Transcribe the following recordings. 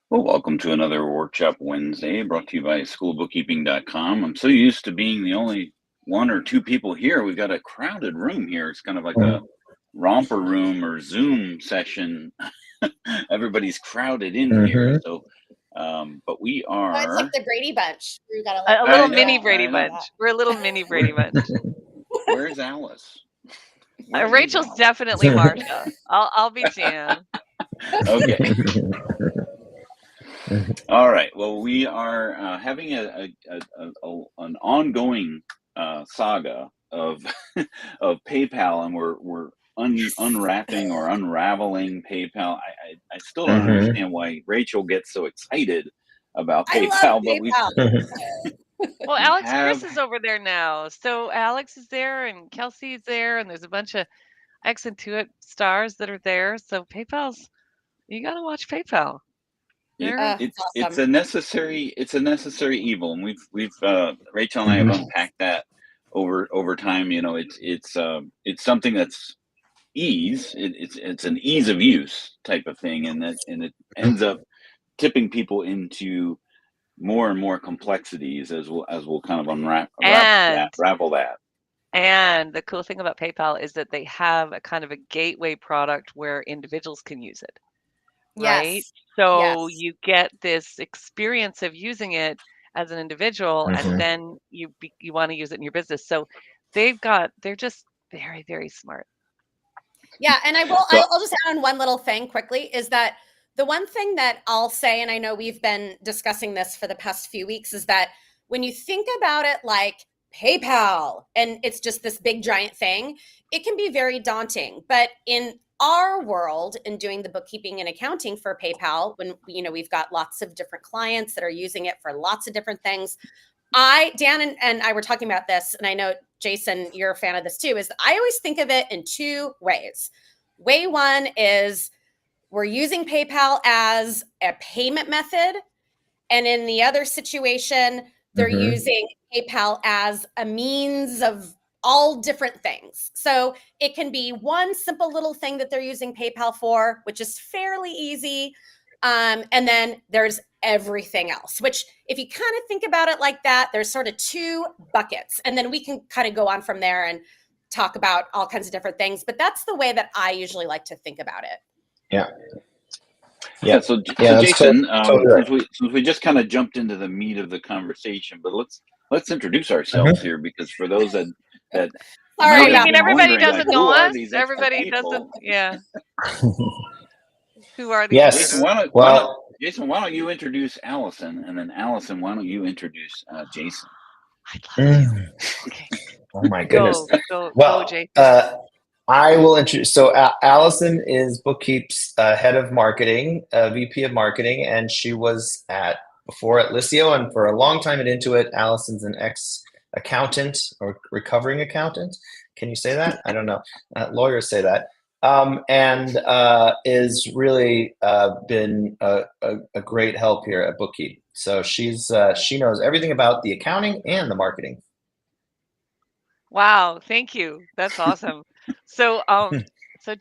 Well, welcome to another Workshop Wednesday brought to you by schoolbookkeeping.com. I'm so used to being the only one or two people here. We've got a crowded room here. It's kind of like a romper room or Zoom session. Everybody's crowded in here. So, but we are. Oh, it's like the Brady Bunch. We got a little mini Brady Bunch. We're a little mini Brady Bunch. Where's Alice? Rachel's definitely Marsha. I'll be Jan. Okay. All right. Well, we are having an ongoing saga of of PayPal, and we're unwrapping or unraveling PayPal. I still don't understand why Rachel gets so excited about PayPal, but well, Alex Chris is over there now. So Alex is there and Kelsey is there, and there's a bunch of X Intuit stars that are there. So PayPal's, you got to watch PayPal. It's a necessary evil, and we've Rachel and I have unpacked that over time. You know, it's something that's ease. It's an ease of use type of thing, and it ends up tipping people into more and more complexities as we'll kind of unravel that. And the cool thing about PayPal is that they have a kind of a gateway product where individuals can use it. Right? Yes. So you get this experience of using it as an individual, and then you want to use it in your business. So they're just very, very smart. Yeah, and I'll just add on one little thing quickly, is that the one thing that I'll say, and I know we've been discussing this for the past few weeks, is that when you think about it like PayPal and it's just this big giant thing, it can be very daunting. But in our world, in doing the bookkeeping and accounting for PayPal, when we've got lots of different clients that are using it for lots of different things, Dan and I were talking about this, and I know Jason, you're a fan of this too, is I always think of it in two ways. Way one is we're using PayPal as a payment method, and in the other situation, they're using PayPal as a means of all different things. So it can be one simple little thing that they're using PayPal for, which is fairly easy. And then there's everything else, which if you kind of think about it like that, there's sort of two buckets. And then we can kind of go on from there and talk about all kinds of different things. But that's the way that I usually like to think about it. Yeah. So Jason, since we just kind of jumped into the meat of the conversation, but let's introduce ourselves here, because for those that everybody doesn't know us. Everybody doesn't. Yeah. Who are these? Yes. Jason, why don't you introduce Allison, and then Allison, why don't you introduce Jason? I'd love to. Okay. Oh my goodness. Go, Jason. I will introduce. So Allison is Bookkeep's head of marketing, VP of marketing, and she was before at Liscio, and for a long time at Intuit. Allison's an ex-accountant or recovering accountant. Can you say that? I don't know. Lawyers say that. And is really been a great help here at Bookkeep. So she knows everything about the accounting and the marketing. Wow, thank you. That's awesome. So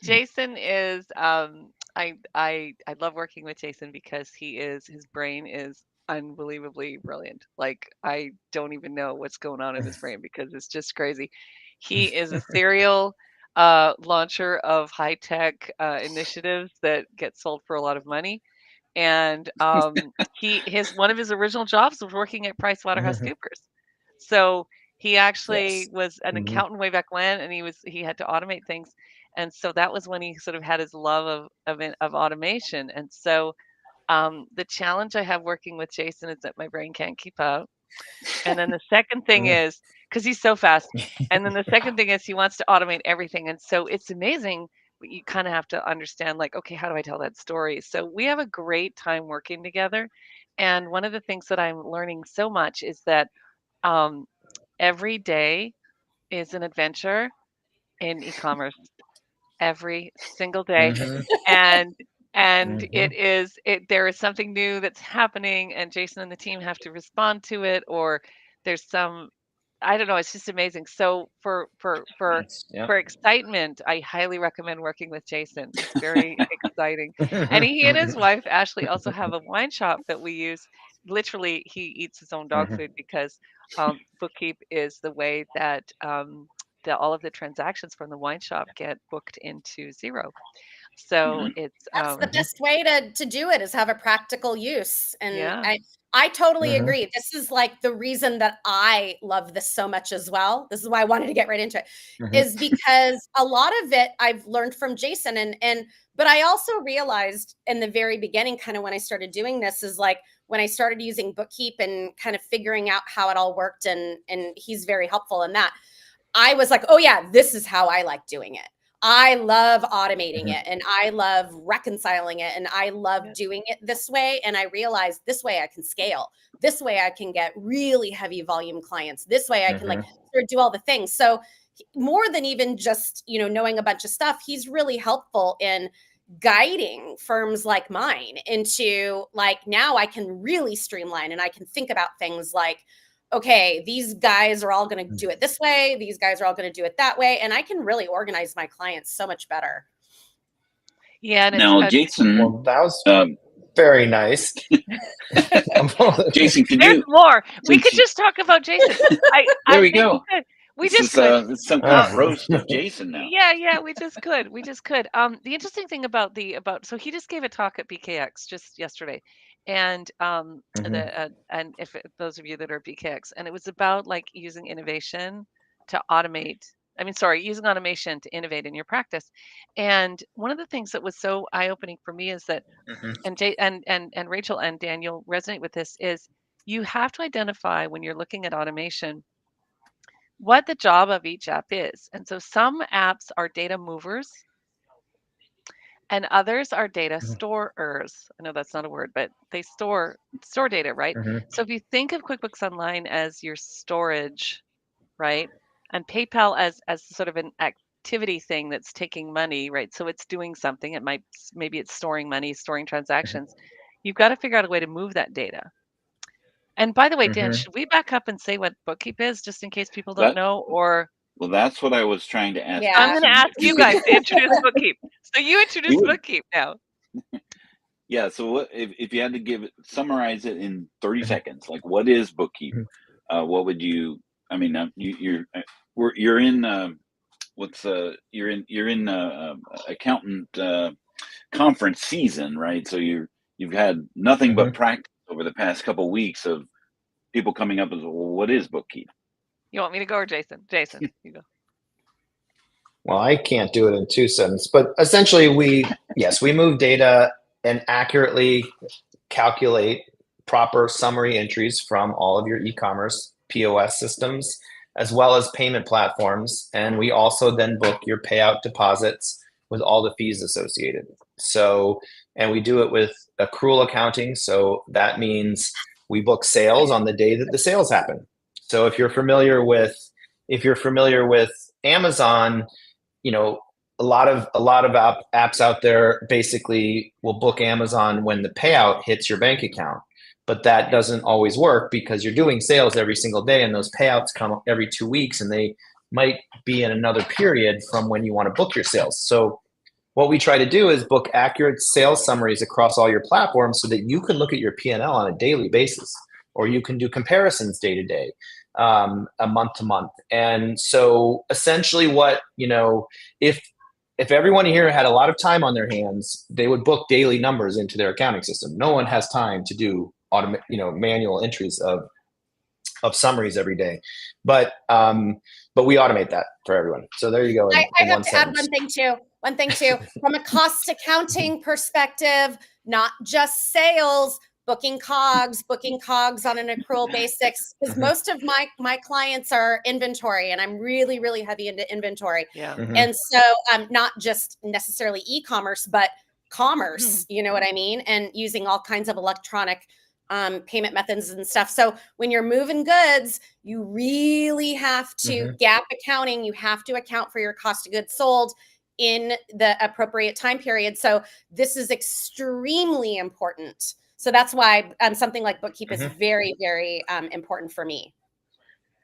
Jason is I love working with Jason because his brain is unbelievably brilliant. Like, I don't even know what's going on in his brain because it's just crazy. He is a serial launcher of high-tech initiatives that get sold for a lot of money. And one of his original jobs was working at PricewaterhouseCoopers. So he actually was an accountant way back when, and he had to automate things. And so that was when he sort of had his love of automation. And so the challenge I have working with Jason is that my brain can't keep up. And then the second thing is, because he's so fast. And then the second thing is he wants to automate everything. And so it's amazing, but you kind of have to understand, like, okay, how do I tell that story? So we have a great time working together. And one of the things that I'm learning so much is that every day is an adventure in e-commerce, every single day. And there is something new that's happening, and Jason and the team have to respond to it, or there's some I don't know. It's just amazing. So for excitement, I highly recommend working with Jason. It's very exciting. And he and his wife Ashley also have a wine shop that we use. Literally, he eats his own dog food because Bookkeep is the way that all of the transactions from the wine shop get booked into Xero. So it's that's the best way to do it, is have a practical use. And yeah. I totally agree. This is like the reason that I love this so much as well. This is why I wanted to get right into it, is because a lot of it I've learned from Jason, but I also realized in the very beginning, kind of when I started doing this, is like when I started using Bookkeep and kind of figuring out how it all worked, and he's very helpful in that. I was like, oh yeah, this is how I like doing it. I love automating it, and I love reconciling it, and I love doing it this way. And I realized this way I can scale. This way I can get really heavy volume clients. This way I can like sort of do all the things. So more than even just, knowing a bunch of stuff, he's really helpful in guiding firms like mine into like, now I can really streamline, and I can think about things like, okay, these guys are all going to do it this way. These guys are all going to do it that way. And I can really organize my clients so much better. Yeah. And now, Jason, well, that was very nice. Jason, could There's more. We could just talk about Jason. There we go. We just could. It's some kind of roast of Jason now. Yeah, we just could. The interesting thing about so he just gave a talk at BKX just yesterday, and and if those of you that are BKX, and it was about like using innovation to automate. Using automation to innovate in your practice. And one of the things that was so eye-opening for me is that, and Rachel and Daniel resonate with this, is you have to identify when you're looking at automation what the job of each app is. And so some apps are data movers and others are data storers. I know that's not a word, but they store data, right? So if you think of QuickBooks Online as your storage, right? And PayPal as sort of an activity thing that's taking money, right? So it's doing something. Maybe it's storing money, storing transactions. You've got to figure out a way to move that data. And by the way, Dan, should we back up and say what Bookkeep is, just in case people don't know? Or well, that's what I was trying to ask. Yeah. I'm going to ask you guys to introduce Bookkeep. So you introduce Bookkeep now. Yeah. So what if you had to summarize it in 30 seconds? Like, what is Bookkeep? What would you? I mean, you're in accountant conference season, right? So you've had nothing but practice over the past couple of weeks of people coming up with, well, what is Bookkeep? You want me to go or Jason? Jason, you go. Well, I can't do it in 2 sentences, but essentially we move data and accurately calculate proper summary entries from all of your e-commerce POS systems, as well as payment platforms. And we also then book your payout deposits with all the fees associated. So, and we do it with accrual accounting. So that means we book sales on the day that the sales happen. So if you're familiar with Amazon, a lot of apps out there basically will book Amazon when the payout hits your bank account. But that doesn't always work because you're doing sales every single day, and those payouts come every 2 weeks, and they might be in another period from when you want to book your sales. So what we try to do is book accurate sales summaries across all your platforms so that you can look at your P&L on a daily basis, or you can do comparisons day to day, a month to month. And so essentially if everyone here had a lot of time on their hands, they would book daily numbers into their accounting system. No one has time to do manual entries of summaries every day, but we automate that for everyone. So there you go. I have to add one thing too, from a cost accounting perspective, not just sales, booking COGS on an accrual basis, because most of my clients are inventory, and I'm really, really heavy into inventory. Yeah. And so not just necessarily e-commerce, but commerce, you know what I mean? And using all kinds of electronic payment methods and stuff. So when you're moving goods, you really have to GAAP accounting. You have to account for your cost of goods sold in the appropriate time period. So this is extremely important. So that's why something like Bookkeep is very, very important for me.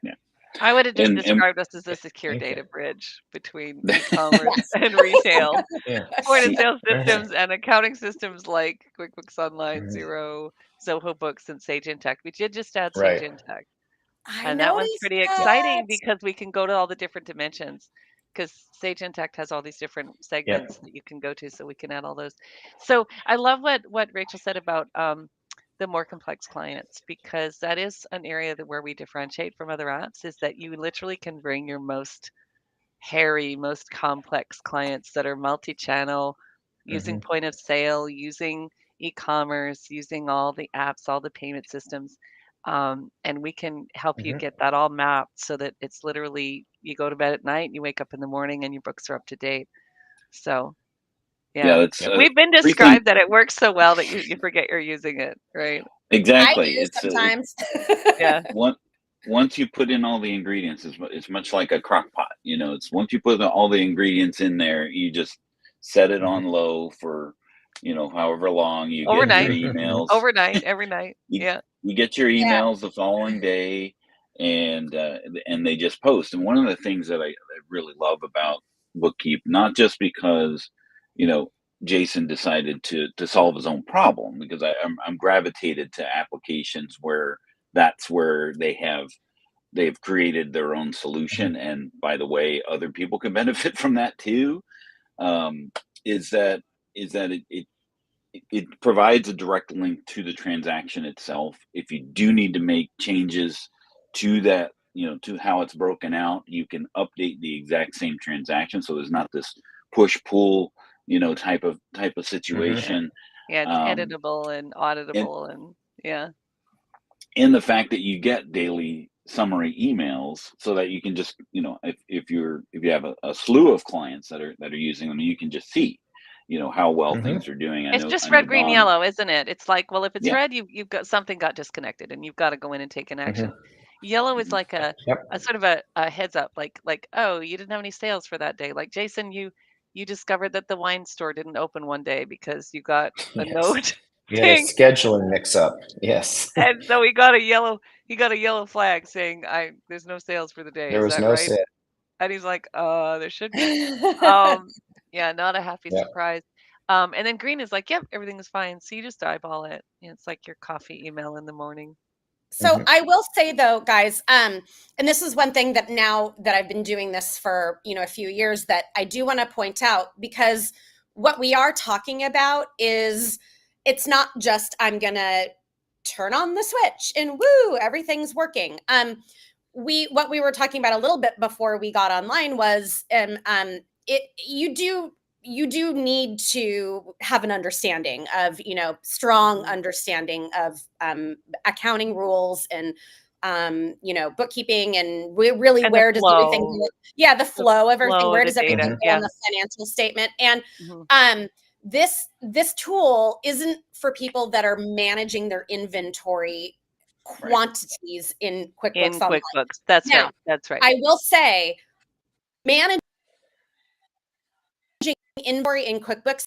Yeah. I would have just And described us as a secure Thank data you. bridge between e-commerce Yes. and retail. Yeah. Point of see, sale systems and accounting systems like QuickBooks Online, Mhm. Xero, Zoho Books, and Sage Intacct. We did just add Right. Sage Intacct. I And that one's noticed pretty that. exciting because we can go to all the different dimensions, because Sage Intacct has all these different segments that you can go to, so we can add all those. So I love what Rachel said about the more complex clients, because that is an area where we differentiate from other apps, is that you literally can bring your most hairy, most complex clients that are multi-channel, using point of sale, using e-commerce, using all the apps, all the payment systems. And we can help you get that all mapped so that it's literally, you go to bed at night and you wake up in the morning and your books are up to date. So yeah, yeah, that's we've been everything described that it works so well that you forget you're using it, right? I exactly. do sometimes. Yeah. Once you put in all the ingredients, it's much like a crock pot. You know, it's once you put all the ingredients in there, you just set it on low for, however long. You get your Overnight, emails. overnight, every night. You Yeah. you get your Yeah. emails the following day, and they just post. And one of the things that I really love about Bookkeep, not just because, you know, Jason decided to solve his own problem, because I'm gravitated to applications where that's where they've created their own solution, and by the way, other people can benefit from that too. Um, is that it provides a direct link to the transaction itself. If you do need to make changes to that, to how it's broken out, you can update the exact same transaction. So there's not this push pull, type of situation. Yeah, it's Um, editable and and auditable, and yeah. and the fact that you get daily summary emails, so that you can just, if you have a slew of clients that are using them, you can just see, how well things are doing. It's just I know red, green, Don. yellow, isn't it? It's like, well, if it's Yeah. red, you've got something got disconnected and you've got to go in and take an action. Yellow is like a sort of a heads up, like, oh, you didn't have any sales for that day. Like, Jason, you discovered that the wine store didn't open one day because you got a note. You had a scheduling mix-up. Yes. And so he got a yellow flag saying, there's no sales for the day. There Is was that no right? sale. And he's like, there should be. Yeah, not a happy Yep. surprise. And then green is like, yep, everything is fine. So you just eyeball it. It's like your coffee email in the morning. So I will say though, guys, and this is one thing that now that I've been doing this for, a few years, that I do want to point out, because what we are talking about is, it's not just, I'm going to turn on the switch and woo, everything's working. What we were talking about a little bit before we got online was, you do need to have an understanding of, strong understanding of accounting rules and, bookkeeping, and really, And where the does everything flow. go? Yeah, the flow of everything. Flow Where of the does everything data. go on the financial statement? And Mhm. this tool isn't for people that are managing their inventory quantities in QuickBooks In Online. QuickBooks. That's Now, right. That's right. I will say, managing inventory in QuickBooks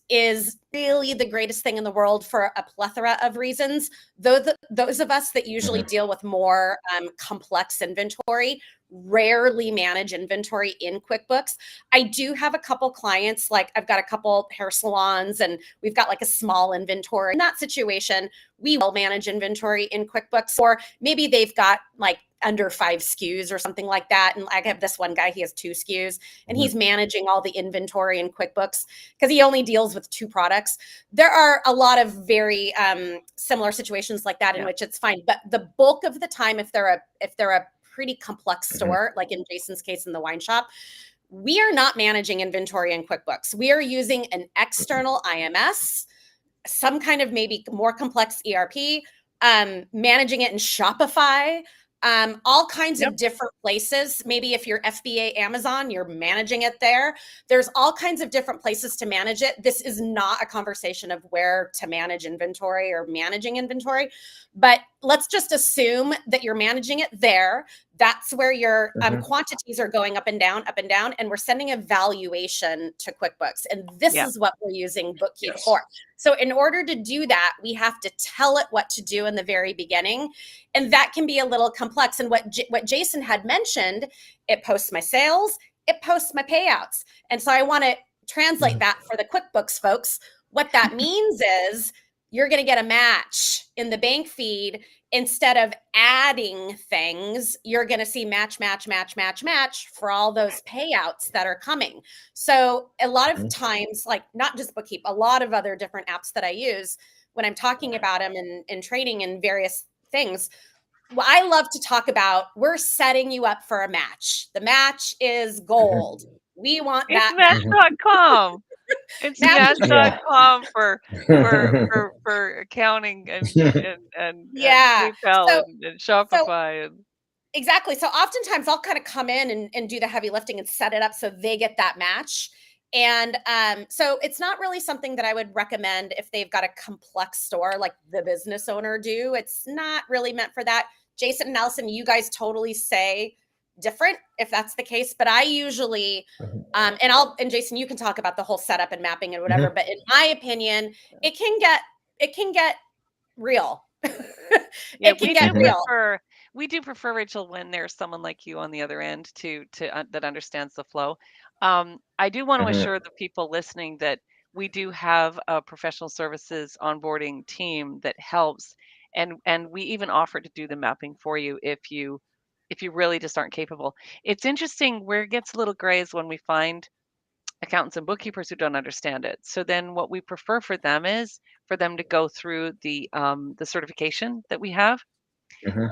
is really the greatest thing in the world for a plethora of reasons. Those of us that usually deal with more complex inventory rarely manage inventory in QuickBooks. I do have a couple clients, like I've got a couple hair salons and we've got like a small inventory. In that situation, we will manage inventory in QuickBooks, or maybe they've got like under 5 SKUs or something like that. And I have this one guy, he has 2 SKUs and he's managing all the inventory in QuickBooks because he only deals with 2 products. There are a lot of very similar situations like that in which it's fine. But the bulk of the time, if they're a pretty complex store, like in Jason's case in the wine shop, we are not managing inventory in QuickBooks. We are using an external IMS, some kind of maybe more complex ERP, managing it in Shopify, all kinds of different places. Maybe if you're FBA Amazon, you're managing it there. There's all kinds of different places to manage it. This is not a conversation of where to manage inventory or managing inventory, but let's just assume that you're managing it there. That's where your quantities are going up and down, and we're sending a valuation to QuickBooks. And this is what we're using Bookkeep for. So in order to do that, we have to tell it what to do in the very beginning. And that can be a little complex. And what Jason had mentioned, it posts my sales, it posts my payouts. And so I want to translate that for the QuickBooks folks. What that means is you're going to get a match in the bank feed. Instead of adding things, you're going to see match, match, match, match, match for all those payouts that are coming. So a lot of times, like not just Bookkeep, a lot of other different apps that I use when I'm talking about them in training and various things, well, I love to talk about, we're setting you up for a match. The match is gold. We want that. It's match.com. It's match.com for accounting and PayPal and Shopify. Exactly. So oftentimes I'll kind of come in and do the heavy lifting and set it up so they get that match. And so it's not really something that I would recommend if they've got a complex store like the business owner do. It's not really meant for that. Jason and Allison, you guys totally say different if that's the case, but I usually and Jason, you can talk about the whole setup and mapping and whatever, but in my opinion, it can get real. It can get real. We do prefer, Rachel, when there's someone like you on the other end that understands the flow. I do want to assure the people listening that we do have a professional services onboarding team that helps, and we even offer to do the mapping for you if you really just aren't capable. It's interesting where it gets a little gray is when we find accountants and bookkeepers who don't understand it. So then what we prefer for them is for them to go through the certification that we have.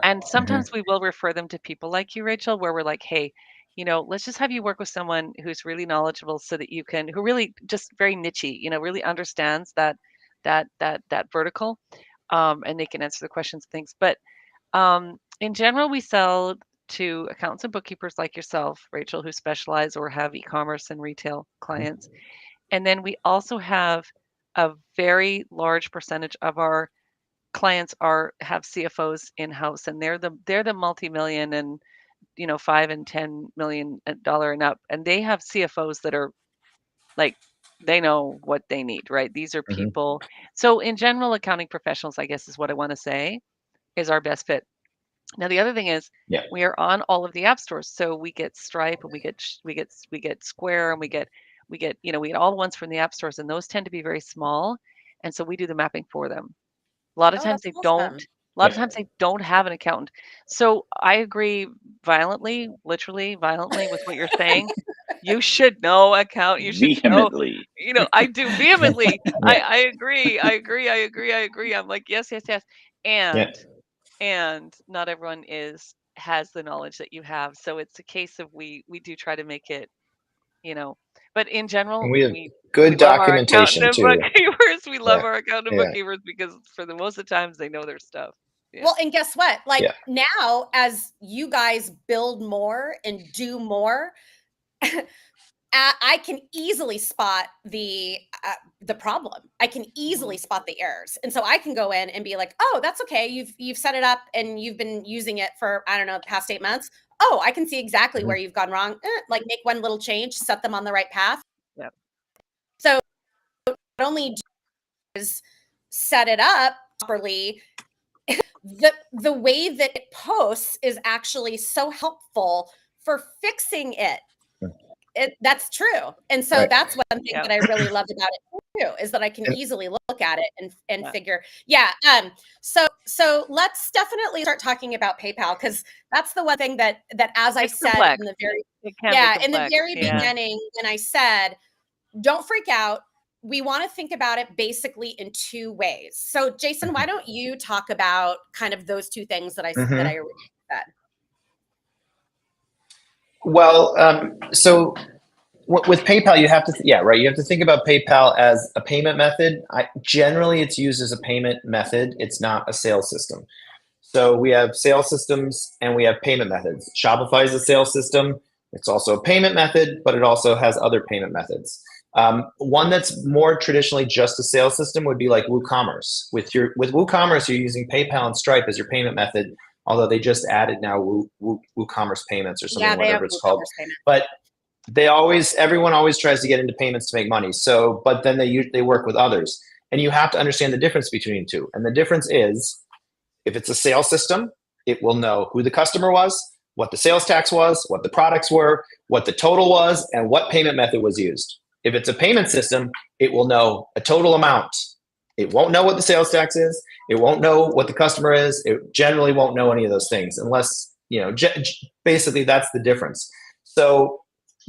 And sometimes we will refer them to people like you, Rachel, where we're like, hey, let's just have you work with someone who's really knowledgeable so that who really just very niche-y, really understands that vertical, and they can answer the questions and things. But in general, we sell to accountants and bookkeepers like yourself, Rachel, who specialize or have e-commerce and retail clients. And then we also have a very large percentage of our clients have CFOs in-house, and they're the multi-million and $5 and $10 million and up, and they have CFOs that are like, they know what they need, right? These are people. So in general, accounting professionals, I guess is what I want to say, is our best fit. Now the other thing is, we are on all of the app stores, so we get Stripe and we get Square, and we get all the ones from the app stores, and those tend to be very small, and so we do the mapping for them. A lot of times they don't. A lot of times they don't have an accountant. So I agree literally violently with what you're saying. You should know account. You should vehemently. Know. I do vehemently. I agree. I'm like, yes. And not everyone has the knowledge that you have. So it's a case of we do try to make it, but in general, we have good documentation too. We love our accountant and bookkeepers because for the most of the times they know their stuff. Yeah. Well, and guess what? Now, as you guys build more and do more, I can easily spot the problem. I can easily spot the errors, and so I can go in and be like, "Oh, that's okay. You've set it up and you've been using it for the past 8 months. Oh, I can see exactly where you've gone wrong. Like make one little change, set them on the right path." Yep. So not only is set it up properly, the way that it posts is actually so helpful for fixing it. That's true. And so that's one thing that I really loved about it too, is that I can easily look at it and figure, so let's definitely start talking about PayPal, because that's the one thing that as I said in the very beginning, when I said, don't freak out, we want to think about it basically in two ways. So Jason, why don't you talk about kind of those two things that I said? Well, so with PayPal, you have to, you have to think about PayPal as a payment method. Generally, it's used as a payment method. It's not a sales system. So we have sales systems and we have payment methods. Shopify is a sales system. It's also a payment method, but it also has other payment methods. One that's more traditionally just a sales system would be like WooCommerce. With WooCommerce, you're using PayPal and Stripe as your payment method, although they just added now WooCommerce payments or something, whatever it's called. But everyone always tries to get into payments to make money. So, but then they work with others. And you have to understand the difference between the two. And the difference is, if it's a sales system, it will know who the customer was, what the sales tax was, what the products were, what the total was, and what payment method was used. If it's a payment system, it will know a total amount. It won't know what the sales tax is. It won't know what the customer is. It generally won't know any of those things unless, basically that's the difference. So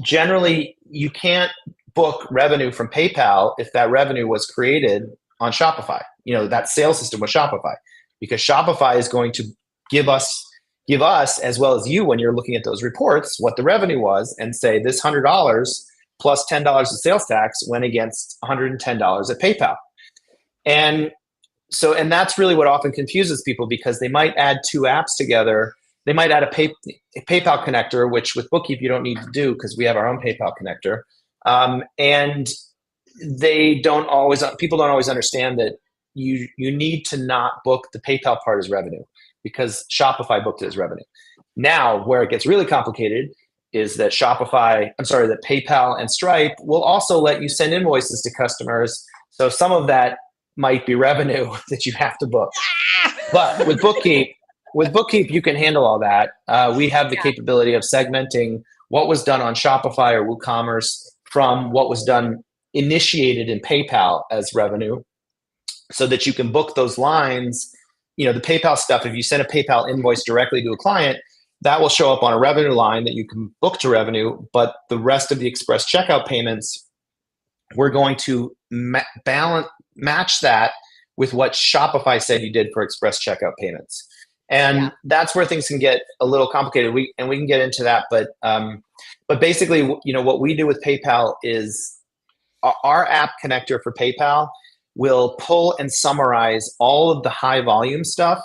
generally you can't book revenue from PayPal if that revenue was created on Shopify. That sales system was Shopify, because Shopify is going to give us as well as you, when you're looking at those reports, what the revenue was, and say this $100 plus $10 of sales tax went against $110 at PayPal. And that's really what often confuses people, because they might add two apps together. They might add a PayPal connector, which with Bookkeep you don't need to do because we have our own PayPal connector. And people don't always understand that you need to not book the PayPal part as revenue, because Shopify booked it as revenue. Now, where it gets really complicated is that that PayPal and Stripe will also let you send invoices to customers. So some of that might be revenue that you have to book. But with Bookkeep, you can handle all that. We have the capability of segmenting what was done on Shopify or WooCommerce from what was done initiated in PayPal as revenue, so that you can book those lines. The PayPal stuff, if you send a PayPal invoice directly to a client, that will show up on a revenue line that you can book to revenue. But the rest of the express checkout payments, we're going to match that with what Shopify said you did for express checkout payments. And that's where things can get a little complicated. We can get into that, but basically, what we do with PayPal is our app connector for PayPal will pull and summarize all of the high volume stuff,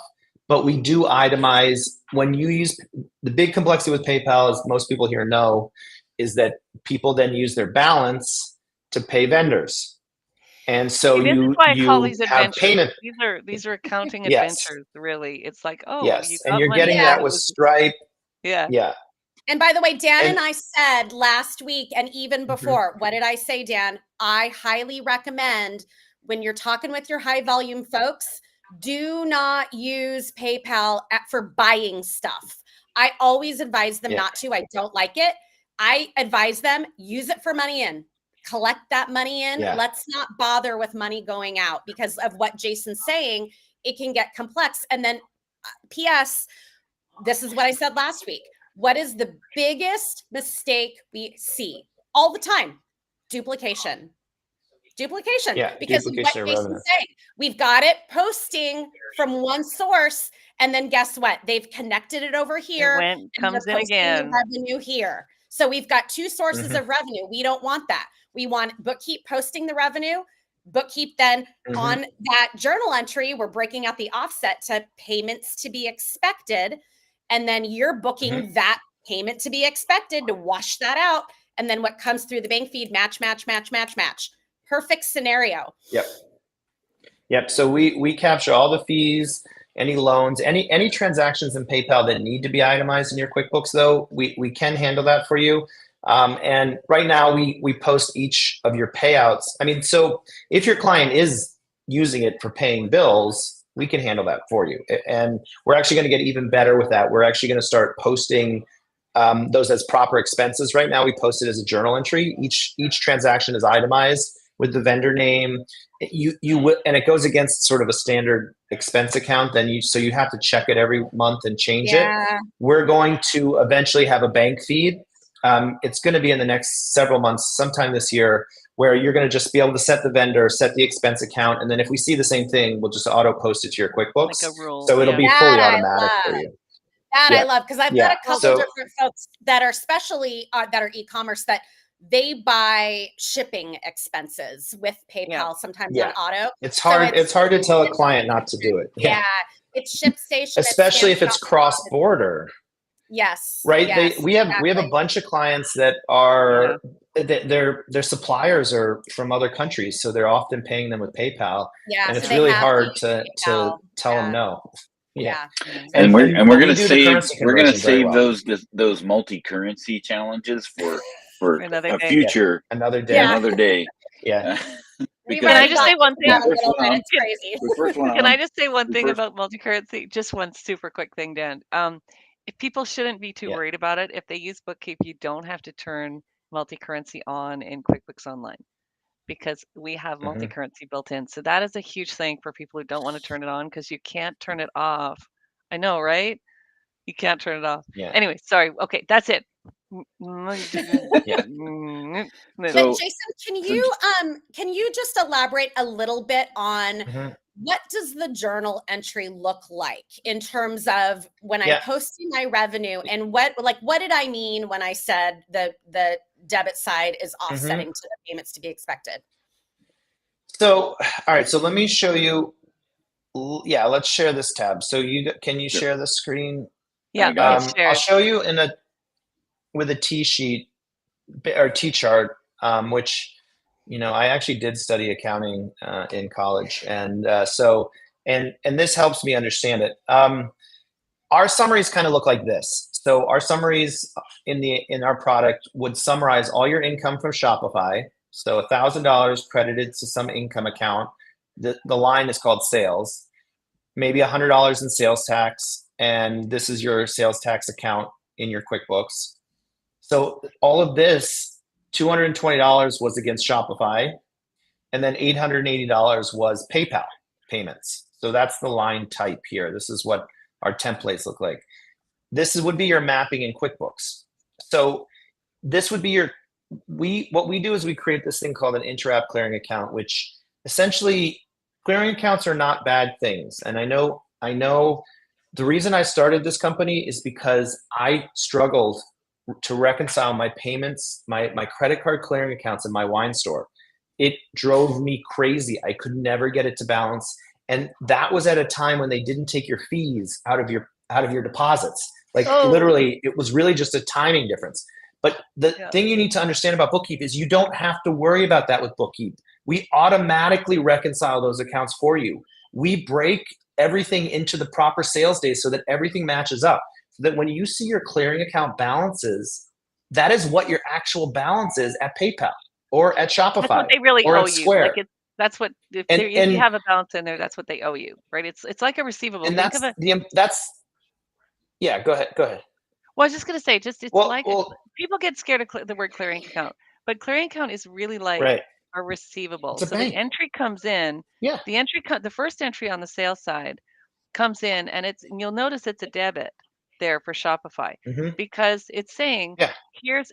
but we do itemize. When you use, the big complexity with PayPal, as most people here know, is that people then use their balance to pay vendors. And so you have payment. These are accounting adventures, really. It's like, and you're getting that with Stripe. Yeah. And by the way, Dan and I said last week, and even before, what did I say, Dan? I highly recommend, when you're talking with your high volume folks, do not use PayPal for buying stuff. I always advise them not to. I don't like it. I advise them, use it for money in. Collect that money in. Let's not bother with money going out, because of what Jason's saying. It can get complex. And then P.S., this is what I said last week. What is the biggest mistake we see all the time? Duplication. Because of what Jason's saying. We've got it posting from one source, and then guess what? They've connected it over here. Comes in again. Revenue here. So we've got two sources of revenue. We don't want that. We want Bookkeep posting the revenue. Bookkeep then on that journal entry, we're breaking out the offset to payments to be expected. And then you're booking that payment to be expected to wash that out. And then what comes through the bank feed, match. Perfect scenario. Yep. So we capture all the fees, any loans, any transactions in PayPal that need to be itemized in your QuickBooks, though, we can handle that for you. And right now we post each of your payouts. I mean, so if your client is using it for paying bills, we can handle that for you. And we're actually going to get even better with that. We're actually going to start posting those as proper expenses. Right now we post it as a journal entry. Each transaction is itemized with the vendor name. And it goes against sort of a standard expense account. So you have to check it every month and change it. We're going to eventually have a bank feed. It's going to be in the next several months, sometime this year, where you're going to just be able to set the vendor, set the expense account, and then if we see the same thing, we'll just auto post it to your QuickBooks. Like a rule. So it'll be fully automatic for you. I love, because I've got a couple different folks that are especially that are e-commerce that they buy shipping expenses with PayPal sometimes on auto. It's hard. It's hard to tell a client not to do it. It's ShipStation, especially if it's cross-border. Yes. Right. Yes, we have a bunch of clients that are their suppliers are from other countries, so they're often paying them with PayPal. And it's really hard to tell them no. And we're going to save those multi-currency challenges for a future another day. Another day. We've Can I already just say gotten one into thing? that a little bit. It's crazy. We first went Can on. I just say one thing first- about multi-currency? Just one super quick thing, Dan. If people shouldn't be too worried about it, if they use Bookkeep, you don't have to turn multi-currency on in QuickBooks Online because we have multi-currency built in. So that is a huge thing for people who don't want to turn it on because you can't turn it off. I know, right? You can't turn it off. Yeah. Anyway, sorry. Okay, that's it. Yeah. But Jason, can you just elaborate a little bit on what does the journal entry look like in terms of when I'm posting my revenue, and what did I mean when I said the debit side is offsetting to the payments to be expected? So, all right. So let me show you. Yeah, let's share this tab. So can you share the screen? Yeah, I'll show you with a T sheet or T chart, which I actually did study accounting in college, and so this helps me understand it. Our summaries kind of look like this. So our summaries in our product would summarize all your income from Shopify. So $1,000 credited to some income account. The line is called sales. Maybe $100 in sales tax, and this is your sales tax account in your QuickBooks. So all of this, $220 was against Shopify, and then $880 was PayPal payments. So that's the line type here. This is what our templates look like. This would be your mapping in QuickBooks. So this would be what we do is we create this thing called an inter-app clearing account, which essentially clearing accounts are not bad things. And I know the reason I started this company is because I struggled to reconcile my payments, my credit card clearing accounts in my wine store. It drove me crazy. I could never get it to balance. And that was at a time when they didn't take your fees out of your deposits. Literally, it was really just a timing difference. But the thing you need to understand about Bookkeep is you don't have to worry about that with Bookkeep. We automatically reconcile those accounts for you. We break everything into the proper sales days so that everything matches up. So that when you see your clearing account balances, that is what your actual balance is at PayPal or at Shopify. That's what they really or owe at you. Square. That's what if you have a balance in there, that's what they owe you, right? It's like a receivable. And Think of it. Yeah. Go ahead. Well, I was just going to say, people get scared of the word clearing account, but clearing account is really like a receivable. It's a bank. The entry comes in. Yeah. The first entry on the sales side comes in, and you'll notice it's a debit there for Shopify because it's saying,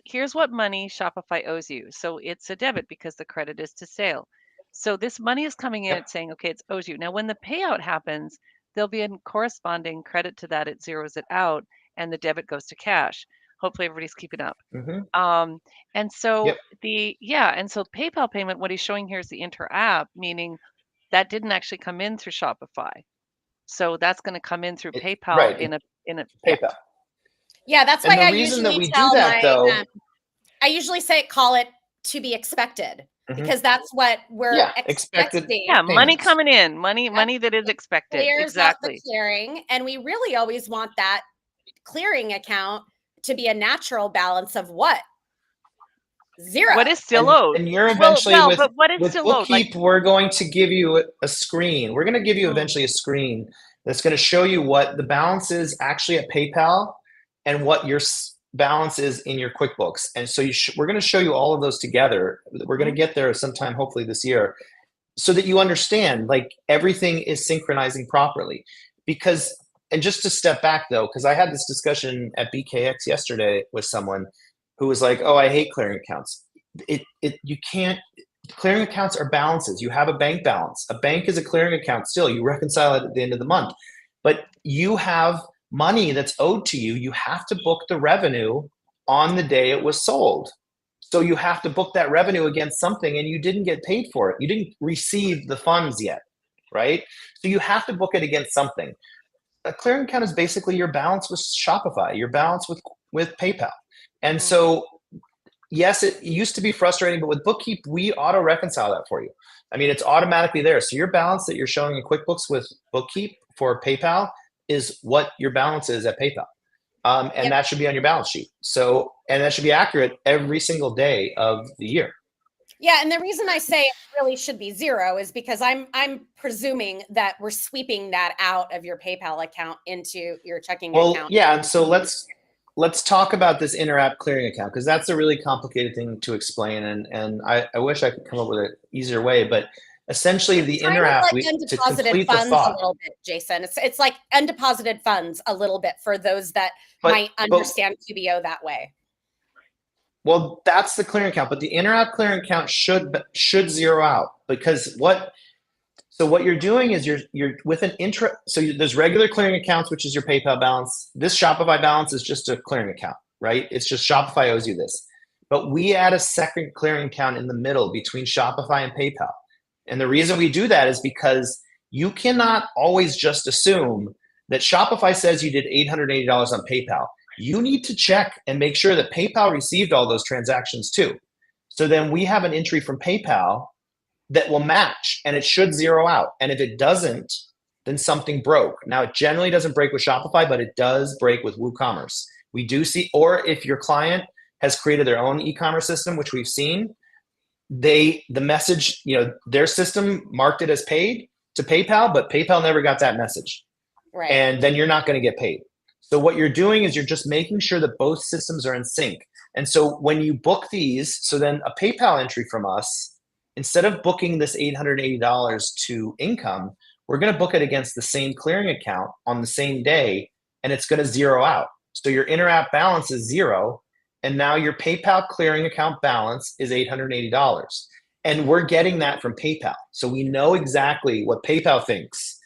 here's what money Shopify owes you. So it's a debit because the credit is to sale. So this money is coming in, it's saying, okay, it's owes you. Now, when the payout happens, there'll be a corresponding credit to that. It zeroes it out, and the debit goes to cash. Hopefully everybody's keeping up. And so so PayPal payment, what he's showing here is the inter-app, meaning that didn't actually come in through Shopify. So that's going to come in through PayPal in a PayPal. Yeah, that's why I usually say call it to be expected because that's what we're expecting. Yeah, money coming in, money that is expected. Clears out the clearing, and we really always want that clearing account to be a natural balance of what? Zero. What is still owed? And you're eventually but what is still owed? Bookkeep, we're going to give you a screen. We're going to give you eventually a screen that's going to show you what the balance is actually at PayPal and what your balance is in your QuickBooks. And so we're going to show you all of those together. We're going to get there sometime, hopefully this year, so that you understand like everything is synchronizing properly. And just to step back though, because I had this discussion at BKX yesterday with someone who was like, "Oh, I hate clearing accounts." You can't. Clearing accounts are balances. You have a bank balance. A bank is a clearing account still. You reconcile it at the end of the month. But you have money that's owed to you. You have to book the revenue on the day it was sold. So you have to book that revenue against something, and you didn't get paid for it. You didn't receive the funds yet, right? So you have to book it against something. A clearing account is basically your balance with Shopify, your balance with PayPal. And so, yes, it used to be frustrating, but with Bookkeep, we auto-reconcile that for you. I mean, it's automatically there. So your balance that you're showing in QuickBooks with Bookkeep for PayPal is what your balance is at PayPal. And that should be on your balance sheet. So, and that should be accurate every single day of the year. Yeah, and the reason I say it really should be 0 is because I'm presuming that we're sweeping that out of your PayPal account into your checking account. Yeah, and so let's talk about this inter-app clearing account, because that's a really complicated thing to explain, and I wish I could come up with an easier way, but essentially the inter-app, like to undeposited complete the funds thought. a little bit, Jason. It's like undeposited funds a little bit for those that might understand QBO that way. Well, that's the clearing account, but the inter-app clearing account should zero out, because what you're doing is you're with an there's regular clearing accounts, which is your PayPal balance. This Shopify balance is just a clearing account, right? It's just Shopify owes you this. But we add a second clearing account in the middle between Shopify and PayPal. And the reason we do that is because you cannot always just assume that Shopify says you did $880 on PayPal. You need to check and make sure that PayPal received all those transactions too. So then we have an entry from PayPal that will match, and it should zero out. And if it doesn't, then something broke. Now, it generally doesn't break with Shopify, but it does break with WooCommerce. We do see, or if your client has created their own e-commerce system, which we've seen, the message, their system marked it as paid to PayPal, but PayPal never got that message. Right. And then you're not going to get paid. So what you're doing is you're just making sure that both systems are in sync. And so when you book these, so then a PayPal entry from us, instead of booking this $880 to income, we're going to book it against the same clearing account on the same day, and it's going to zero out. So your inter-app balance is 0, and now your PayPal clearing account balance is $880. And we're getting that from PayPal. So we know exactly what PayPal thinks.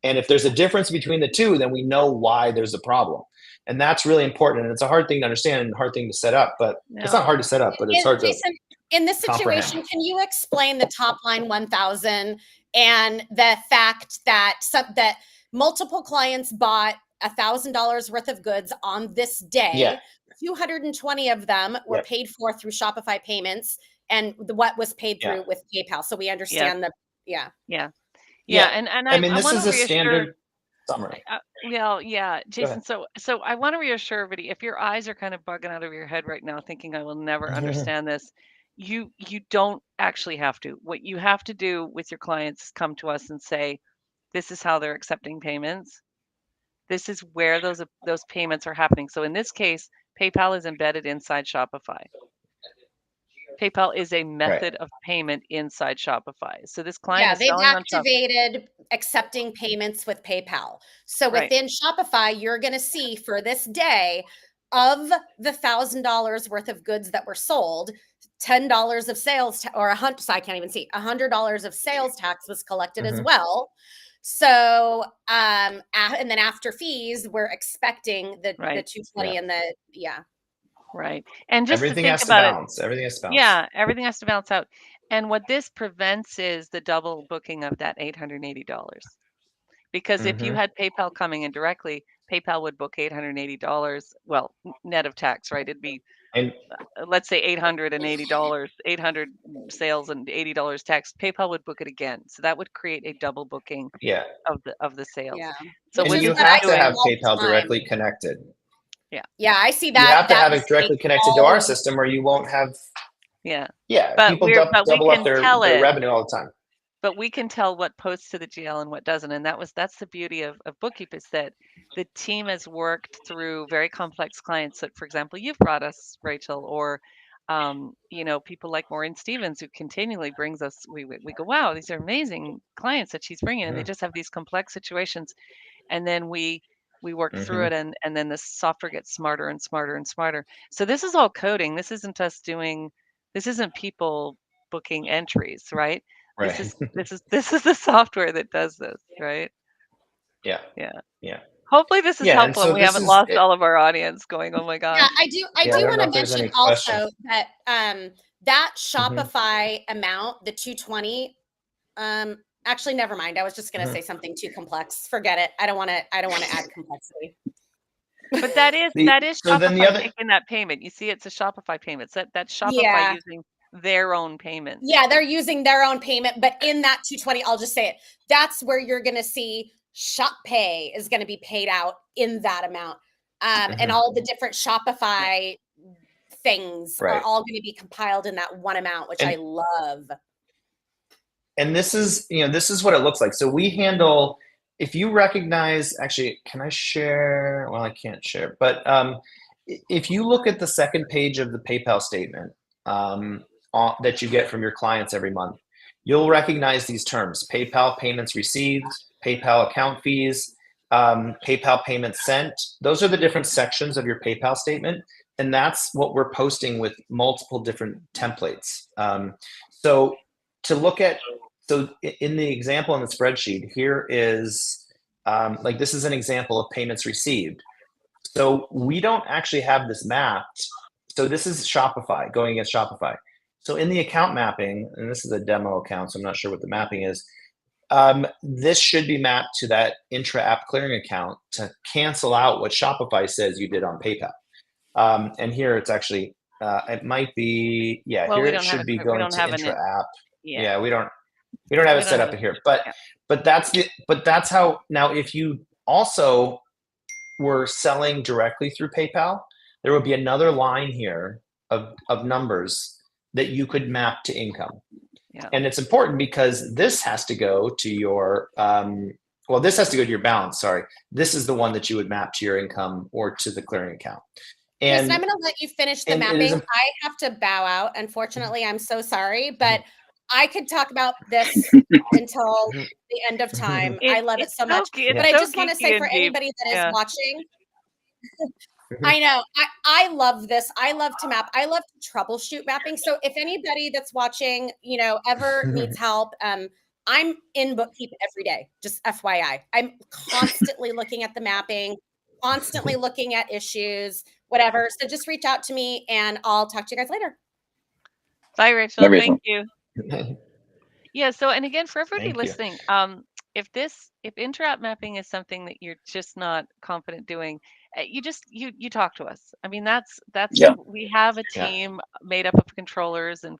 And if there's a difference between the two, then we know why there's a problem. And that's really important. And it's a hard thing to understand and a hard thing to set up, but it's not hard to set up, but it's hard Jason, in this situation, can you explain the top line 1,000 and the fact that that multiple clients bought $1,000 worth of goods on this day? Yeah. 220 of them were paid for through Shopify payments, and what was paid through with PayPal. So we understand And I mean, this is a standard summary. Jason. So I want to reassure everybody, if your eyes are kind of bugging out of your head right now, thinking I will never understand this, you don't actually have to. What you have to do with your clients is come to us and say, this is how they're accepting payments. This is where those payments are happening. So in this case, PayPal is embedded inside Shopify. PayPal is a method of payment inside Shopify. So this client is they've selling activated accepting payments with PayPal. So within Shopify, you're going to see for this day, of the $1,000 worth of goods that were sold, $10 of sales or $100 of sales tax was collected as well. So and then after fees, we're expecting the 220 and the Right. And just everything to think has about to balance. Everything has to balance. Yeah, everything has to balance out. And what this prevents is the double booking of that $880. Because if you had PayPal coming in directly, PayPal would book $880. Well, net of tax, right? It'd be, let's say $880, 800 sales and $80 tax. PayPal would book it again. So that would create a double booking of the sales. Yeah. So and you have to have PayPal directly connected. Yeah, I see that. You have to have it directly connected to our system, or you won't have. But people double up their revenue all the time. But we can tell what posts to the GL and what doesn't, and that's the beauty of Bookkeep, is that the team has worked through very complex clients that, for example, you've brought us, Rachel, or people like Maureen Stevens, who continually brings us. We go, wow, these are amazing clients that she's bringing, and they just have these complex situations, and then we work through it, and then the software gets smarter and smarter and smarter. So this is all coding. This isn't us doing. This isn't people booking entries, right? Right. This is the software that does this, right? Yeah. Hopefully this is helpful, and we haven't lost all of our audience going, oh my gosh. Yeah, I do want to mention also that that Shopify amount, the 220, actually, never mind. I was just going to say something too complex. Forget it. I don't want to add complexity. But that is Shopify taking that payment. You see, it's a Shopify payment. So that's Shopify using their own payment. Yeah, they're using their own payment. But in that 220, I'll just say it. That's where you're going to see Shop Pay is going to be paid out in that amount. And all the different Shopify things are all going to be compiled in that one amount, which I love. And this is, this is what it looks like. So we handle, if you recognize, actually, can I share? Well, I can't share, but if you look at the second page of the PayPal statement that you get from your clients every month, you'll recognize these terms: PayPal payments received, PayPal account fees, PayPal payments sent. Those are the different sections of your PayPal statement. And that's what we're posting with multiple different templates. So to look at, so in the example in the spreadsheet, here is, like this is an example of payments received. So we don't actually have this mapped. So this is Shopify, going against Shopify. So in the account mapping, and this is a demo account, so I'm not sure what the mapping is, this should be mapped to that intra-app clearing account to cancel out what Shopify says you did on PayPal. And here it's actually, it might be, here it should be going to intra-app. Yeah, we don't have it set up in here, but that's how. Now, if you also were selling directly through PayPal, there would be another line here of numbers that you could map to income. Yeah. And it's important because this has to go to your, this has to go to your balance. Sorry, this is the one that you would map to your income or to the clearing account. And I'm going to let you finish the mapping. I have to bow out. Unfortunately, I'm so sorry, but I could talk about this until the end of time. I love it so much. But I just want to say for anybody that is watching, I know, I love this. I love to map. I love to troubleshoot mapping. So if anybody that's watching, ever needs help, I'm in Bookkeep every day, just FYI. I'm constantly looking at the mapping, constantly looking at issues, whatever. So just reach out to me and I'll talk to you guys later. Bye, Rachel. Thank you. Yeah. So, and again, for everybody listening, if intra-app mapping is something that you're just not confident doing, you talk to us. I mean, that's we have a team made up of controllers and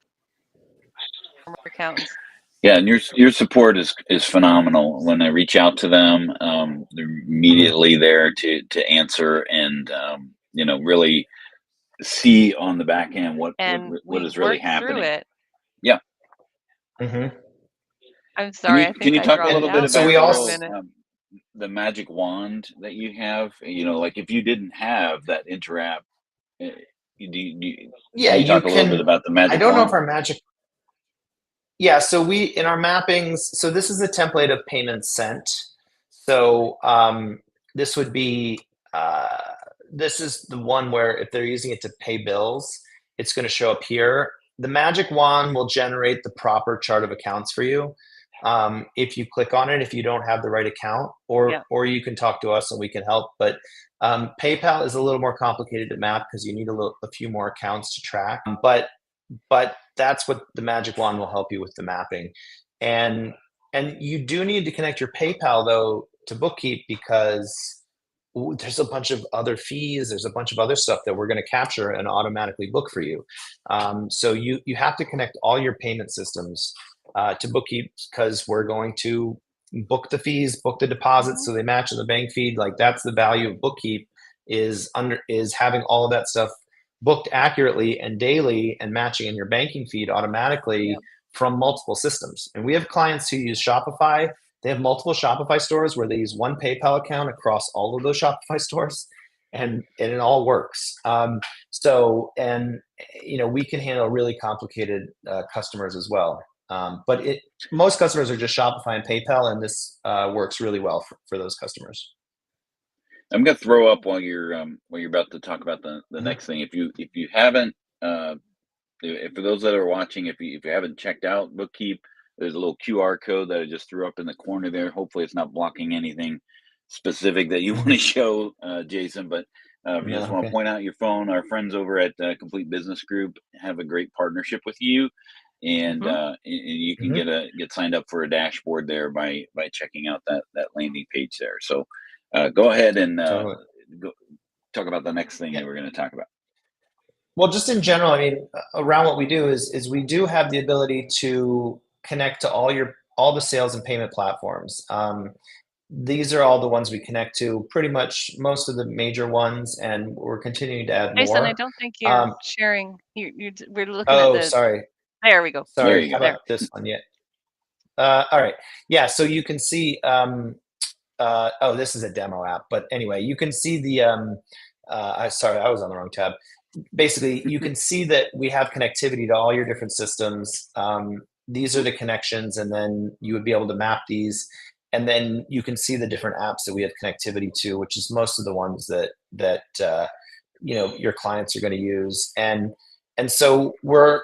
accountants. Yeah, and your support is phenomenal. When I reach out to them, they're immediately there to answer and really see on the back end what is really happening. Through it. Yeah. Mm-hmm. I'm sorry. Can you talk a little bit about the magic wand that you have? Like if you didn't have that intra-app, can you talk a little bit about the magic wand? I don't know if our magic. Yeah, so in our mappings, so this is a template of payments sent. So this would be, this is the one where if they're using it to pay bills, it's going to show up here. The magic wand will generate the proper chart of accounts for you. If you click on it, if you don't have the right account, or you can talk to us and we can help. But PayPal is a little more complicated to map because you need a few more accounts to track. But that's what the magic wand will help you with the mapping. And you do need to connect your PayPal though to Bookkeep because there's a bunch of other fees. There's a bunch of other stuff that we're going to capture and automatically book for you. So you have to connect all your payment systems to Bookkeep because we're going to book the fees, book the deposits, so they match in the bank feed. Like that's the value of Bookkeep is having all of that stuff booked accurately and daily and matching in your banking feed automatically from multiple systems. And we have clients who use Shopify. They have multiple Shopify stores where they use one PayPal account across all of those Shopify stores, and it all works. We can handle really complicated customers as well. But most customers are just Shopify and PayPal, and this works really well for those customers. I'm going to throw up while you're about to talk about the next thing. If you haven't, if for those that are watching, if you haven't checked out Bookkeep, there's a little QR code that I just threw up in the corner there. Hopefully, it's not blocking anything specific that you want to show, Jason. But if you just want to point out your phone, our friends over at Complete Business Group have a great partnership with you, and you can get signed up for a dashboard there by checking out that landing page there. So. Go ahead and talk about the next thing that we're going to talk about. Well, just in general, I mean, around what we do is we do have the ability to connect to all the sales and payment platforms. these are all the ones we connect to, pretty much most of the major ones, and we're continuing to add Jason, more. I don't think you're sharing. We're looking at Oh, the. sorry. There we go. There Sorry. you How go. about this one? Yeah. All right. Yeah. So you can see. Oh, this is a demo app, but anyway, you can see the. Sorry, I was on the wrong tab. Basically, you can see that we have connectivity to all your different systems. These are the connections, and then you would be able to map these, and then you can see the different apps that we have connectivity to, which is most of the ones that your clients are going to use, and so we're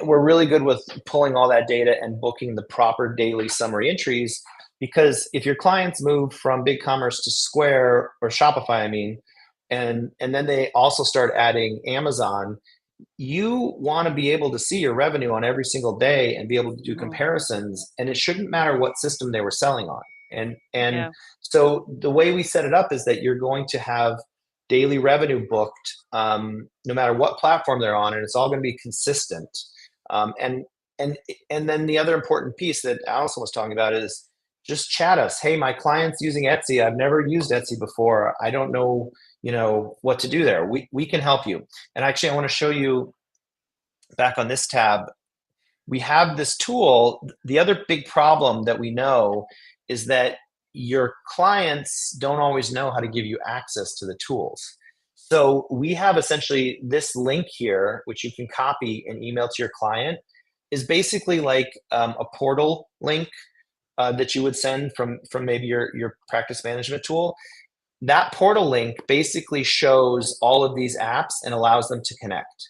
really good with pulling all that data and booking the proper daily summary entries, because if your clients move from BigCommerce to Square or Shopify, I mean, and then they also start adding Amazon, you want to be able to see your revenue on every single day and be able to do comparisons, and it shouldn't matter what system they were selling on. And so the way we set it up is that you're going to have daily revenue booked no matter what platform they're on, and it's all going to be consistent. And then the other important piece that Allison was talking about is just chat us. Hey, my client's using Etsy. I've never used Etsy before. I don't know, what to do there. We can help you. And actually, I want to show you back on this tab. We have this tool. The other big problem that we know is that your clients don't always know how to give you access to the tools. So we have essentially this link here, which you can copy and email to your client, is basically like a portal link that you would send from maybe your practice management tool. That portal link basically shows all of these apps and allows them to connect.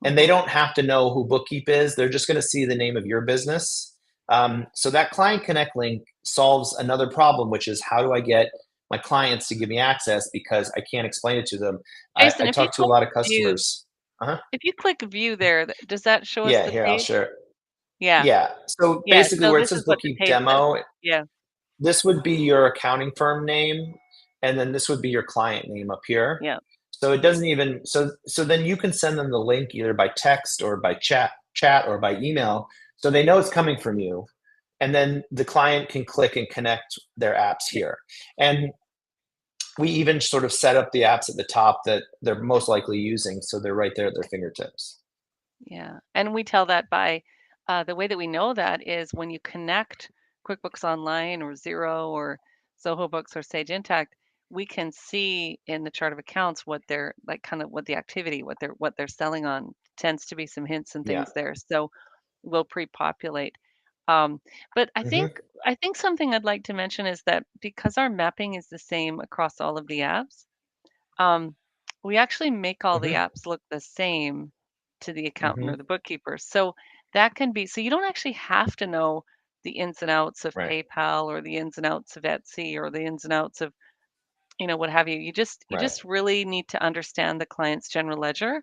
And they don't have to know who Bookkeep is. They're just going to see the name of your business. So that Client Connect link solves another problem, which is, how do I get my clients to give me access, because I can't explain it to them. Jason, I talk to a lot of customers. If you click view there, does that show us the here, page? I'll share it. Yeah. Yeah. So Yeah, basically, so where it this says is what the Bookkeep page demo, says. Yeah. this would be your accounting firm name, and then this would be your client name up here. Yeah. So it doesn't even, so then you can send them the link either by text or by chat or by email, so they know it's coming from you. And then the client can click and connect their apps here. And we even sort of set up the apps at the top that they're most likely using, so they're right there at their fingertips. Yeah, and we tell that by the way that we know that is when you connect QuickBooks Online or Xero or Zoho Books or Sage Intacct, we can see in the chart of accounts what they're like, kind of what the activity, what they're selling on. Tends to be some hints and things there. So we'll pre-populate. But I think something I'd like to mention is that because our mapping is the same across all of the apps, we actually make all the apps look the same to the accountant or the bookkeeper. So that can be, so you don't actually have to know the ins and outs of PayPal or the ins and outs of Etsy or the ins and outs of, what have you. You just really need to understand the client's general ledger.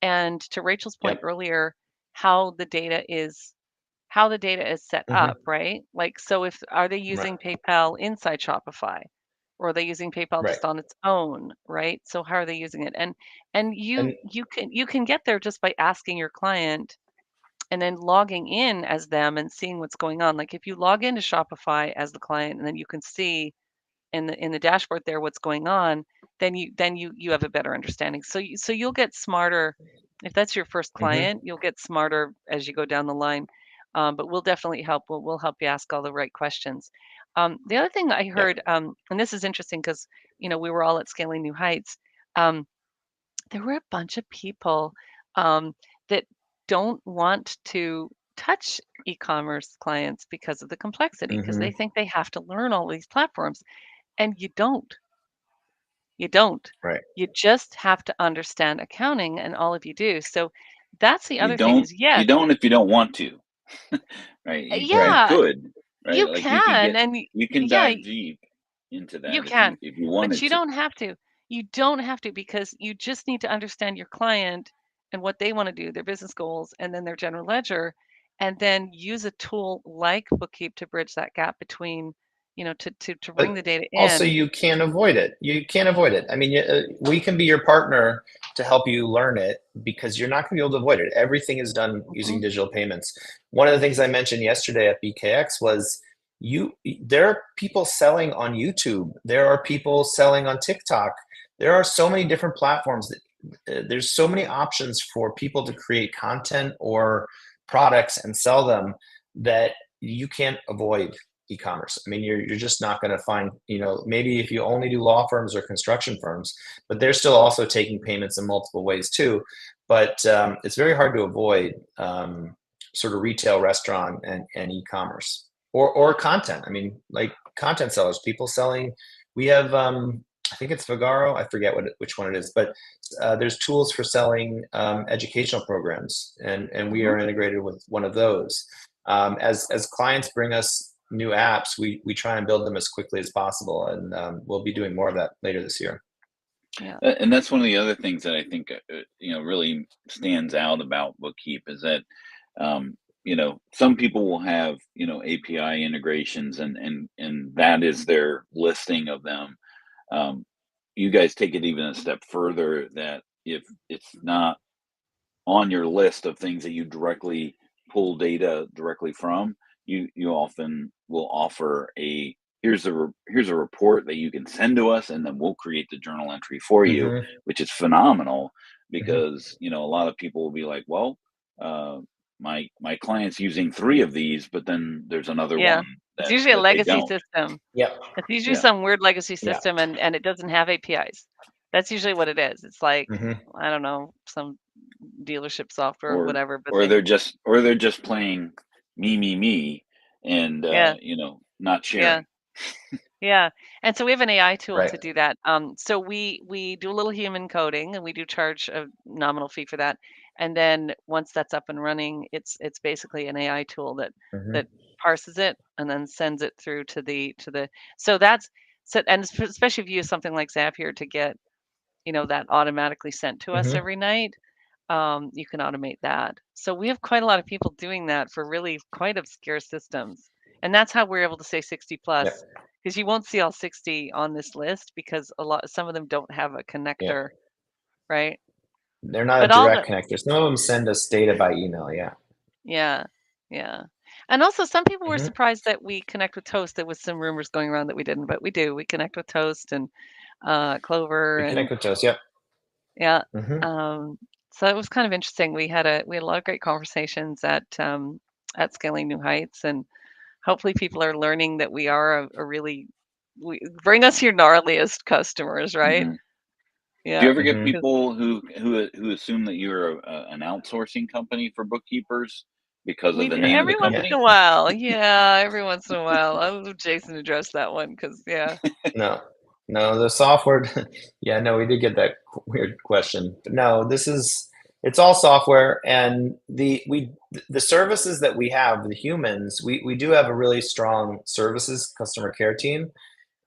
And to Rachel's point earlier, how the data is set up, right? Like, so are they using PayPal inside Shopify? Or are they using PayPal just on its own, right? So how are they using it? And you can get there just by asking your client and then logging in as them and seeing what's going on. Like if you log into Shopify as the client and then you can see in the dashboard there what's going on, then you have a better understanding. So you'll get smarter. If that's your first client, you'll get smarter as you go down the line. But we'll definitely help. We'll help you ask all the right questions. The other thing I heard, and this is interesting because we were all at Scaling New Heights. There were a bunch of people that don't want to touch e-commerce clients because of the complexity, because they think they have to learn all these platforms, and you don't. You don't. Right. You just have to understand accounting, and all of you do. So that's the other thing is, You don't if you don't want to. Right. You could. Right. You like can, you can dive deep into that you can, if you wanted but you don't have to. You don't have to, because you just need to understand your client and what they want to do, their business goals, and then their general ledger, and then use a tool like Bookkeep to bridge that gap between, to bring the data in. Also, you can't avoid it. You can't avoid it. I mean, we can be your partner to help you learn it, because you're not going to be able to avoid it. Everything is done using digital payments. One of the things I mentioned yesterday at BKX was there are people selling on YouTube. There are people selling on TikTok. There are so many different platforms that there's so many options for people to create content or products and sell them that you can't avoid e-commerce. I mean, you're just not going to find, maybe if you only do law firms or construction firms, but they're still also taking payments in multiple ways too. But it's very hard to avoid sort of retail, restaurant, and e-commerce or content. I mean, like content sellers, people selling. We have, I think it's Vagaro. I forget which one it is, but there's tools for selling educational programs, and we are integrated with one of those. As clients bring us new apps, we try and build them as quickly as possible, and we'll be doing more of that later this year. Yeah. And that's one of the other things that I think really stands out about Bookkeep is that some people will have API integrations and that is their listing of them. You guys take it even a step further, that if it's not on your list of things that you directly pull data directly from, you often will offer here's a report that you can send to us, and then we'll create the journal entry for you, which is phenomenal because a lot of people will be like, well, my client's using 3 of these, but then there's another one. It's usually a legacy system. Yep. It's usually some weird legacy system, and it doesn't have APIs. That's usually what it is. It's like I don't know, some dealership software or whatever. But they're just playing me, and not sharing. Yeah. And so we have an AI tool to do that. So we do a little human coding, and we do charge a nominal fee for that. And then once that's up and running, it's basically an AI tool that parses it and then sends it through to the and especially if you use something like Zapier to get that automatically sent to us every night, you can automate that. So we have quite a lot of people doing that for really quite obscure systems, and that's how we're able to say 60 plus, because you won't see all 60 on this list because some of them don't have a connector, right? They're not a direct connector. Some of them send us data by email. Yeah. And also, some people were surprised that we connect with Toast. There was some rumors going around that we didn't, but we do. We connect with Toast and Clover. We connect with Toast. Yeah. So it was kind of interesting. We had a lot of great conversations at Scaling New Heights, and hopefully people are learning that we are we bring us your gnarliest customers, right? Yeah. Do you ever get people who assume that you're an outsourcing company for bookkeepers because of the name of the company? Every once in a while. Yeah, every once in a while. I'll let Jason address that one because No, the software. We did get that weird question. But no, it's all software, and the services that we have, the humans, we do have a really strong services customer care team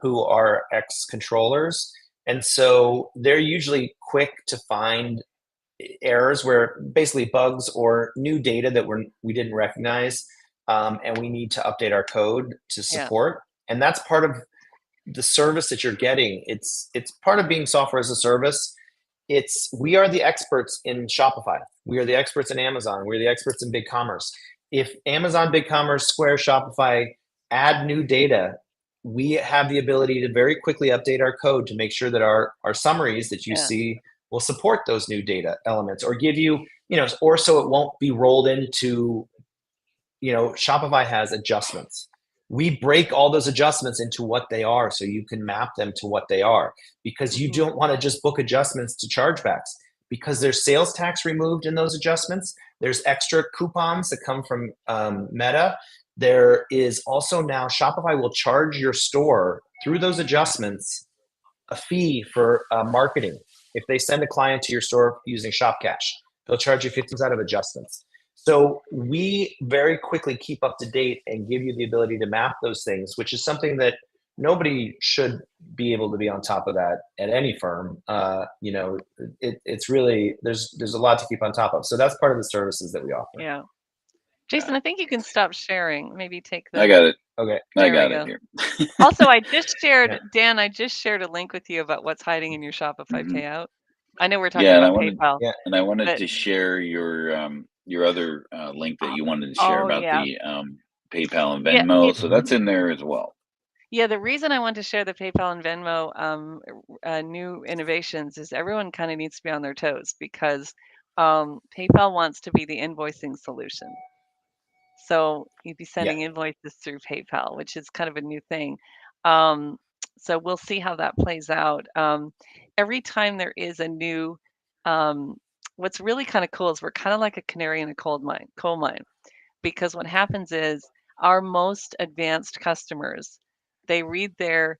who are ex-controllers, and so they're usually quick to find errors, where basically bugs or new data that we didn't recognize, and we need to update our code to support, and that's part of the service that you're getting. It's part of being software as a service. We are the experts in Shopify. We are the experts in Amazon. We're the experts in BigCommerce. If Amazon, BigCommerce, Square, Shopify add new data, we have the ability to very quickly update our code to make sure that our summaries that you see will support those new data elements, or give you, or so it won't be rolled into, Shopify has adjustments. We break all those adjustments into what they are, so you can map them to what they are, because you don't want to just book adjustments to chargebacks, because there's sales tax removed in those adjustments. There's extra coupons that come from Meta. There is also now Shopify will charge your store through those adjustments a fee for marketing. If they send a client to your store using ShopCash, they'll charge you 50% out of adjustments. So we very quickly keep up to date and give you the ability to map those things, which is something that nobody should be able to be on top of that at any firm. It's really, there's a lot to keep on top of. So that's part of the services that we offer. Yeah. Jason, I think you can stop sharing. Maybe take the. I got it. Okay. I got it here. Also, I just shared, Dan, I just shared a link with you about what's hiding in your Shopify payout. I know we're talking about PayPal. And I wanted to share your other link that you wanted to share about the PayPal and Venmo, so that's in there as well. Yeah, the reason I want to share the PayPal and Venmo new innovations is everyone kind of needs to be on their toes, because PayPal wants to be the invoicing solution. So you'd be sending invoices through PayPal, which is kind of a new thing. So we'll see how that plays out. Every time there is a new, what's really kind of cool is we're kind of like a canary in a coal mine, because what happens is our most advanced customers, they read their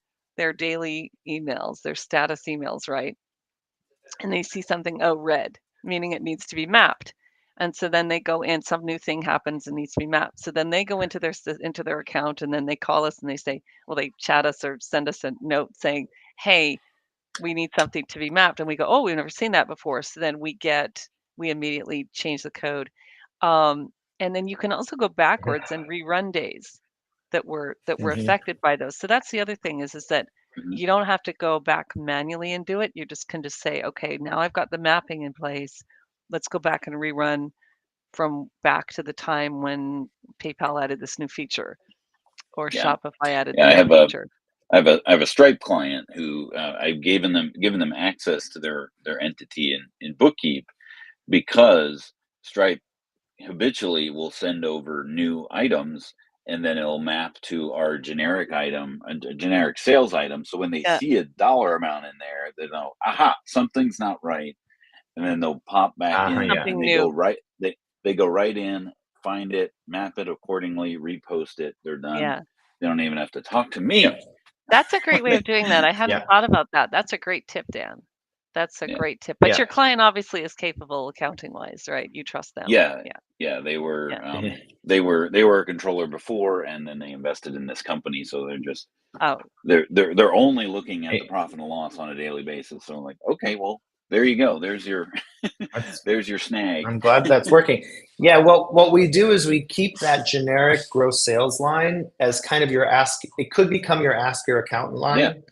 daily emails, their status emails, right? And they see something, oh, red, meaning it needs to be mapped. And so then they go in, some new thing happens and needs to be mapped. So then they go into their account, and then they call us and they say, well, they chat us or send us a note saying, hey, we need something to be mapped. And we go, oh, we've never seen that before. So then we immediately change the code. And then you can also go backwards and rerun days that were affected by those. So that's the other thing is that you don't have to go back manually and do it. You just can just say, okay, now I've got the mapping in place. Let's go back and rerun from back to the time when PayPal added this new feature, or Shopify added the new feature. I have a Stripe client who I've given them access to their entity in Bookkeep, because Stripe habitually will send over new items, and then it'll map to our generic item, a generic sales item. So when they see a dollar amount in there, they know, aha, something's not right. And then they'll pop back in and they go right in, find it, map it accordingly, repost it. They're done. Yeah. They don't even have to talk to me. That's a great way of doing that. I hadn't thought about that. That's a great tip, Dan. That's a great tip. But your client obviously is capable accounting wise, right? You trust them. Yeah. They were they were a controller before, and then they invested in this company, so they're just they're only looking at the profit and loss on a daily basis. So I'm like, okay, well, there you go. There's your there's your snag. I'm glad that's working. Yeah, well, what we do is we keep that generic gross sales line as kind of your ask. It could become your ask your accountant line,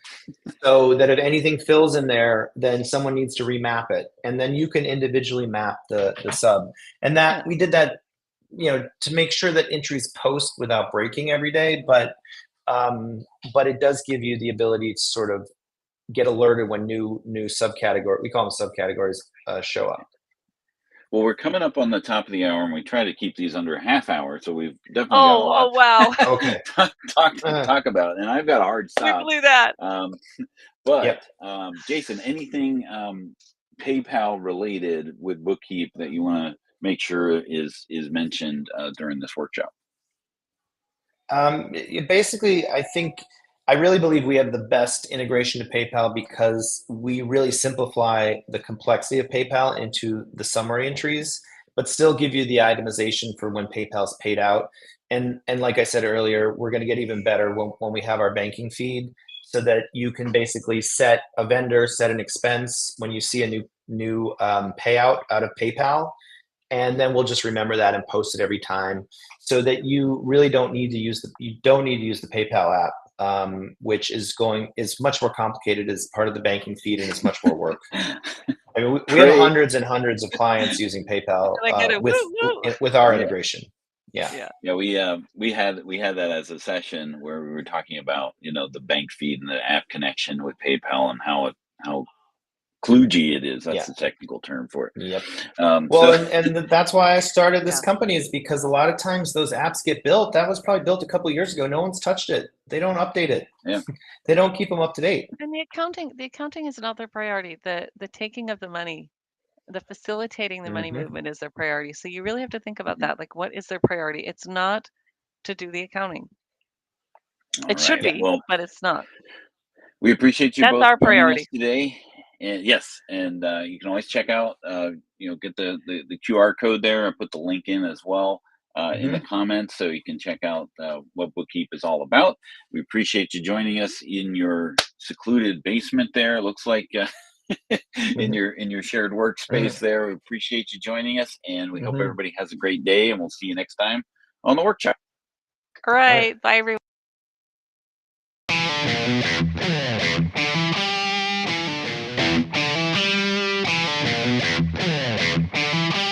so that if anything fills in there, then someone needs to remap it, and then you can individually map the sub. And that we did that, to make sure that entries post without breaking every day, but it does give you the ability to sort of get alerted when new subcategory, we call them subcategories, show up. Well, we're coming up on the top of the hour, and we try to keep these under a half hour, so we've definitely got a lot. Oh wow! Okay, talk about, and I've got a hard stop. We blew that. But Jason, anything PayPal related with Bookkeep that you want to make sure is mentioned during this workshop? Basically, I really believe we have the best integration to PayPal, because we really simplify the complexity of PayPal into the summary entries, but still give you the itemization for when PayPal's paid out. And like I said earlier, we're going to get even better when we have our banking feed, so that you can basically set a vendor, set an expense when you see a new payout out of PayPal. And then we'll just remember that and post it every time, so that you really don't need to use the PayPal app. Which is much more complicated as part of the banking feed, and it's much more work. I mean, we have hundreds and hundreds of clients using PayPal with our integration. Yeah. We had that as a session where we were talking about the bank feed and the app connection with PayPal, and how kludgy it is. That's the technical term for it. Yep. And that's why I started this company, is because a lot of times those apps get built. That was probably built a couple of years ago. No one's touched it. They don't update it. Yeah. They don't keep them up to date. And the accounting is not their priority. The taking of the money, the facilitating the money movement is their priority. So you really have to think about that. Like, what is their priority? It's not to do the accounting. It should be, but it's not. We appreciate you both. That's our priority today. And yes, and you can always check out, get the QR code there. I put the link in as well in the comments, so you can check out what Bookkeep is all about. We appreciate you joining us in your secluded basement there. Looks like in your shared workspace there. We appreciate you joining us, and we hope everybody has a great day, and we'll see you next time on the workshop. All right. Bye, everyone.